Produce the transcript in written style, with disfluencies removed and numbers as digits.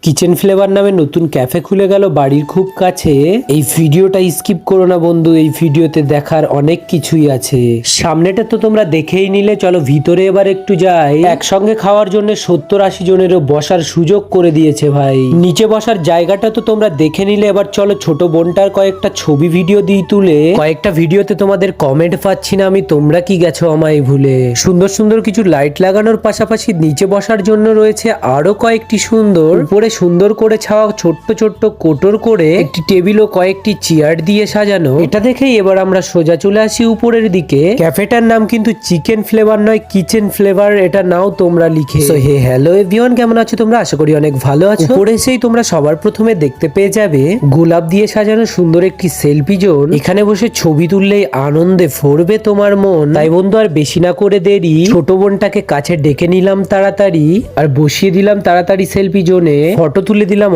Kitchen flavour নামে নতুন cafe খুলে গেল বাড়ির খুব কাছে। এই ভিডিওটা স্কিপ করো না বন্ধু, এই ভিডিওতে দেখার অনেক কিছুই আছে। সামনেটা তো তোমরা দেখেই নিলে, চলো ভিতরে এবার একটু যাই। একসঙ্গে খাওয়ার জন্য 70-80 জনেরও বসার সুযোগ করে দিয়েছে ভাই। নিচে বসার জায়গাটা তো তোমরা দেখে নিলে, এবার চলো ছোট বোনটার কয়েকটা ছবি ভিডিও দিই তুলে। কয়েকটা ভিডিওতে তোমাদের কমেন্ট পাচ্ছি না আমি, তোমরা কি গেছো আমায় ভুলে। সুন্দর সুন্দর কিছু লাইট লাগানোর পাশাপাশি নিচে বসার জন্য রয়েছে আরো কয়েকটি সুন্দর, উপরে সুন্দর করে ছাওয়া ছোট্ট ছোট্ট কোটর করে একটি টেবিল ও কয়েকটি চেয়ার দিয়ে সাজানো। এটা দেখেই এবার আমরা সোজা চলে আসি উপরের দিকে। ক্যাফেটার নাম কিন্তু চিকেন ফ্লেভার নয়, কিচেন ফ্লেভার। এটা নাও তোমরা লিখে। সো হে হ্যালো এভরিওয়ান, কেমন আছো তোমরা? আশা করি অনেক ভালো আছো। উপরে এসেই তোমরা সবার প্রথমে দেখতে পেয়ে যাবে গোলাপ দিয়ে সাজানো সুন্দর একটি সেলফি জোন। এখানে বসে ছবি তুললেই আনন্দে ভরবে তোমার মন। তাই বন্ধু আর বেশি না করে দেরি, ছোট বোনটাকে কাছে ডেকে নিলাম তাড়াতাড়ি আর বসিয়ে দিলাম তাড়াতাড়ি সেলফি জোনে। ফটো তুলে দিলাম